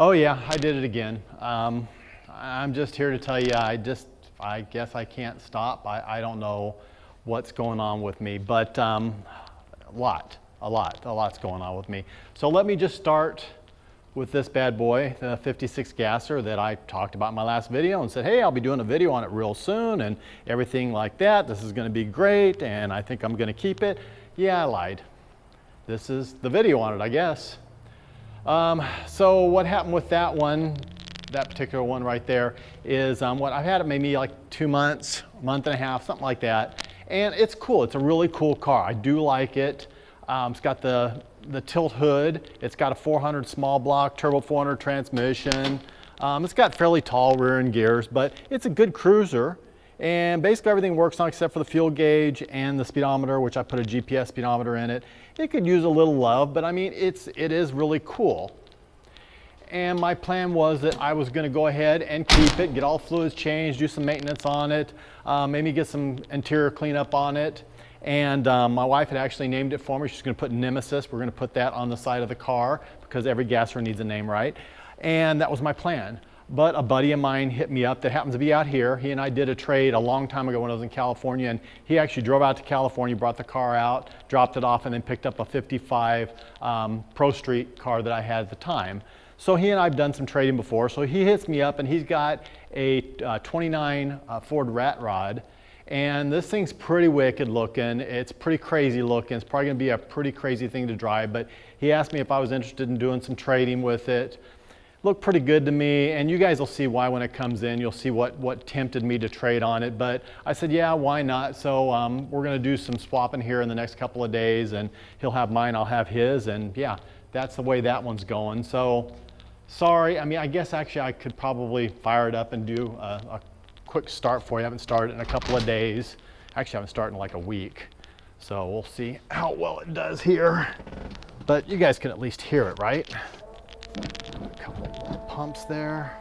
Oh yeah, I did it again. I'm just here to tell you, I guess I can't stop. I don't know what's going on with me, but a lot's going on with me. So let me just start with this bad boy, the 56 gasser that I talked about in my last video and said, hey, I'll be doing a video on it real soon and everything like that. This is gonna be great and I think I'm gonna keep it. Yeah, I lied. This is the video on it, I guess. So what happened with that one, that particular one right there, is what I've had it maybe like 2 months, a month and a half, something like that. And it's cool. It's a really cool car. I do like it. It's got the tilt hood. It's got a 400 small block turbo 400 transmission. It's got fairly tall rear end gears, but it's a good cruiser. And basically everything works on except for the fuel gauge and the speedometer, which I put a GPS speedometer in it. It could use a little love, but I mean, it is really cool. And my plan was that I was going to go ahead and keep it, get all fluids changed, do some maintenance on it, maybe get some interior cleanup on it. And my wife had actually named it for me. She's going to put Nemesis. We're going to put that on the side of the car because every gasser needs a name, right? And that was my plan. But a buddy of mine hit me up that happens to be out here. He and I did a trade a long time ago when I was in California, and he actually drove out to California, brought the car out, dropped it off, and then picked up a 55 Pro Street car that I had at the time. So he and I have done some trading before. So he hits me up and he's got a 29 Ford Rat Rod. And this thing's pretty wicked looking. It's pretty crazy looking. It's probably gonna be a pretty crazy thing to drive, but he asked me if I was interested in doing some trading with it. Looked pretty good to me, and you guys will see why when it comes in. You'll see what tempted me to trade on it, but I said, yeah, why not? So we're gonna do some swapping here in the next couple of days, and he'll have mine, I'll have his, and yeah, that's the way that one's going. So, sorry, I mean, I guess actually I could probably fire it up and do a quick start for you. I haven't started in a couple of days. Actually, I haven't started in like a week. So we'll see how well it does here. But you guys can at least hear it, right? A couple of pumps there.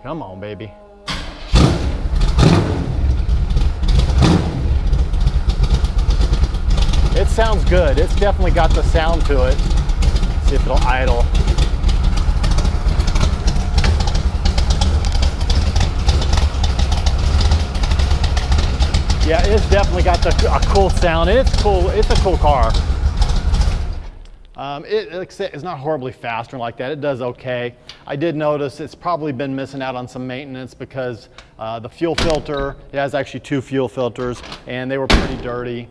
Come on, baby. It sounds good. It's definitely got the sound to it. See if it'll idle. Yeah, it's definitely got a cool sound. It's cool. It's a cool car. It's not horribly fast or like that. It does okay. I did notice it's probably been missing out on some maintenance because the fuel filter, it has actually 2 fuel filters, and they were pretty dirty.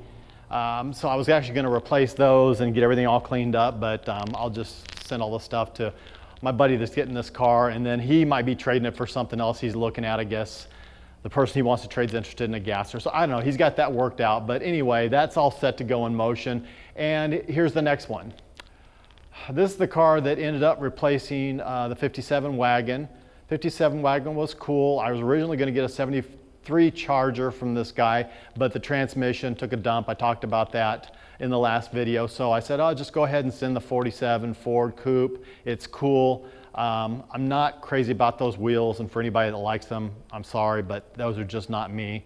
So I was actually going to replace those and get everything all cleaned up, but I'll just send all the stuff to my buddy that's getting this car, and then he might be trading it for something else he's looking at, I guess. The person he wants to trade is interested in a gasser. So I don't know, he's got that worked out. But anyway, that's all set to go in motion. And here's the next one. This is the car that ended up replacing the 57 wagon. 57 wagon was cool. I was originally going to get a 73 Charger from this guy, but the transmission took a dump. I talked about that in the last video. So I said, I'll just go ahead and send the 47 Ford Coupe. It's cool. I'm not crazy about those wheels, and for anybody that likes them, I'm sorry, but those are just not me.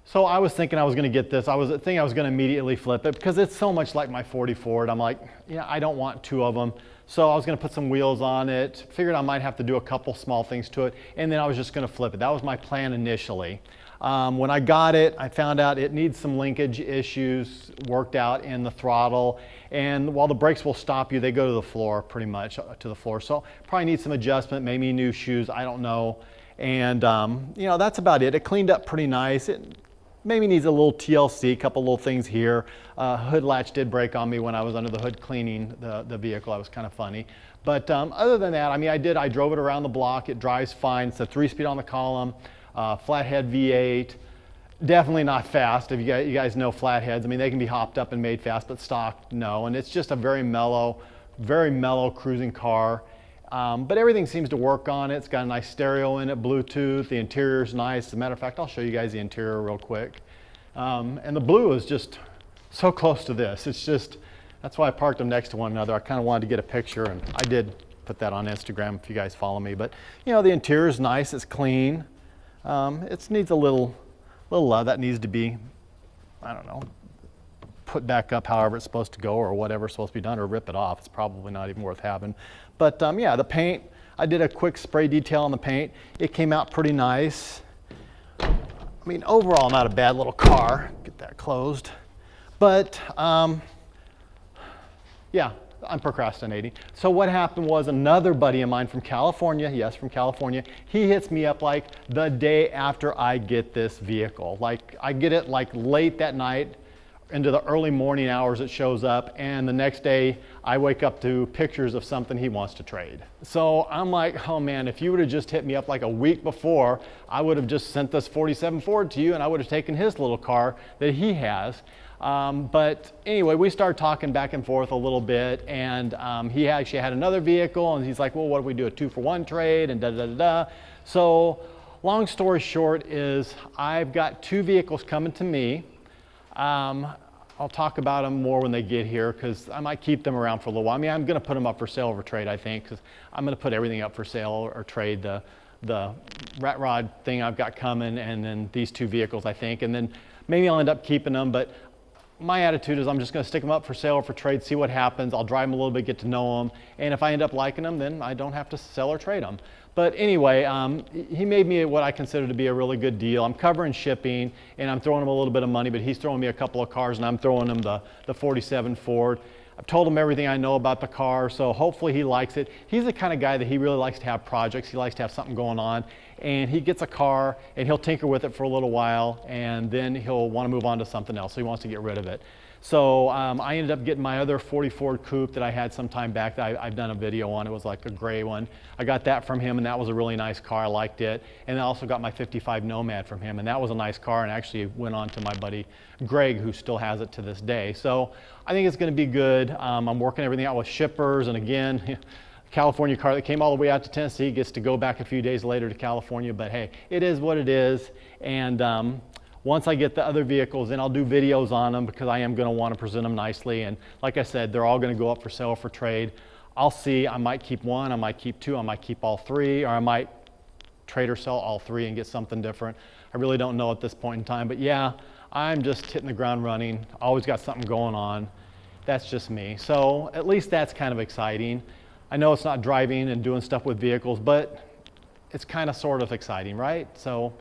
So I was thinking I was going to get this. I was going to immediately flip it because it's so much like my 40 Ford. I'm like, yeah, I don't want 2 of them. So I was going to put some wheels on it. Figured I might have to do a couple small things to it, and then I was just going to flip it. That was my plan initially. When I got it, I found out it needs some linkage issues worked out in the throttle. And while the brakes will stop you, they go to the floor, pretty much to the floor. So probably need some adjustment, maybe new shoes, I don't know. And you know, that's about it. It cleaned up pretty nice. It maybe needs a little TLC, a couple little things here. Hood latch did break on me when I was under the hood cleaning the vehicle. That was kind of funny. But other than that, I mean, I drove it around the block. It drives fine. It's a 3-speed on the column, flathead V8. Definitely not fast. If you guys know flatheads, I mean, they can be hopped up and made fast, but stock, no. And it's just a very mellow cruising car. But everything seems to work on it. It's got a nice stereo in it, Bluetooth. The interior's nice. As a matter of fact, I'll show you guys the interior real quick. And the blue is just so close to this. It's just, that's why I parked them next to one another. I kind of wanted to get a picture, and I did put that on Instagram if you guys follow me. But you know, the interior is nice. It's clean. It needs a little love. That needs to be, I don't know, put back up however it's supposed to go or whatever's supposed to be done, or rip it off. It's probably not even worth having. But yeah, the paint, I did a quick spray detail on the paint. It came out pretty nice. I mean, overall, not a bad little car. Get that closed. But yeah, I'm procrastinating. So what happened was, another buddy of mine from California, yes, from California, he hits me up like the day after I get this vehicle. Like, I get it like late that night into the early morning hours it shows up, and the next day I wake up to pictures of something he wants to trade. So I'm like, oh man, if you would have just hit me up like a week before, I would have just sent this 47 Ford to you and I would have taken his little car that he has. But anyway, we started talking back and forth a little bit, and he actually had another vehicle, and he's like, well, what if we do a 2-for-1 trade, and da da da da. So long story short is, I've got 2 vehicles coming to me. I'll talk about them more when they get here, because I might keep them around for a little while. I mean, I'm going to put them up for sale or trade, I think, because I'm going to put everything up for sale or trade, the rat rod thing I've got coming, and then these 2 vehicles, I think, and then maybe I'll end up keeping them. But my attitude is, I'm just going to stick them up for sale or for trade, see what happens. I'll drive them a little bit, get to know them, and if I end up liking them, then I don't have to sell or trade them. But anyway, he made me what I consider to be a really good deal. I'm covering shipping, and I'm throwing him a little bit of money, but he's throwing me a couple of cars, and I'm throwing him the 47 Ford. I've told him everything I know about the car, so hopefully he likes it. He's the kind of guy that he really likes to have projects. He likes to have something going on, and he gets a car, and he'll tinker with it for a little while, and then he'll want to move on to something else, so he wants to get rid of it. So I ended up getting my other 40 Ford Coupe that I had some time back that I've done a video on. It was like a gray one. I got that from him, and that was a really nice car. I liked it. And I also got my 55 Nomad from him, and that was a nice car, and actually went on to my buddy Greg, who still has it to this day. So I think it's going to be good. I'm working everything out with shippers, and again, California car that came all the way out to Tennessee gets to go back a few days later to California, but hey, it is what it is. And once I get the other vehicles, then I'll do videos on them, because I am going to want to present them nicely. And like I said, they're all going to go up for sale or for trade. I'll see. I might keep one, I might keep 2, I might keep all 3, or I might trade or sell all 3 and get something different. I really don't know at this point in time. But yeah, I'm just hitting the ground running. Always got something going on. That's just me. So at least that's kind of exciting. I know it's not driving and doing stuff with vehicles, but it's kind of sort of exciting, right? So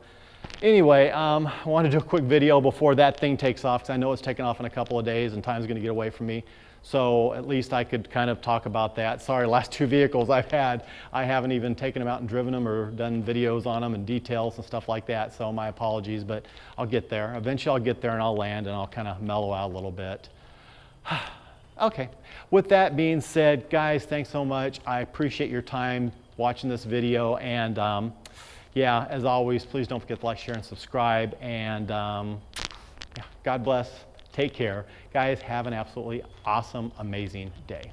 anyway, I want to do a quick video before that thing takes off, because I know it's taking off in a couple of days and time's going to get away from me. So at least I could kind of talk about that. Sorry, last 2 vehicles I've had, I haven't even taken them out and driven them or done videos on them and details and stuff like that. So my apologies, but I'll get there. Eventually I'll get there and I'll land and I'll kind of mellow out a little bit. Okay, with that being said, guys, thanks so much. I appreciate your time watching this video, and yeah, as always, please don't forget to like, share, and subscribe, and yeah, God bless. Take care. Guys, have an absolutely awesome, amazing day.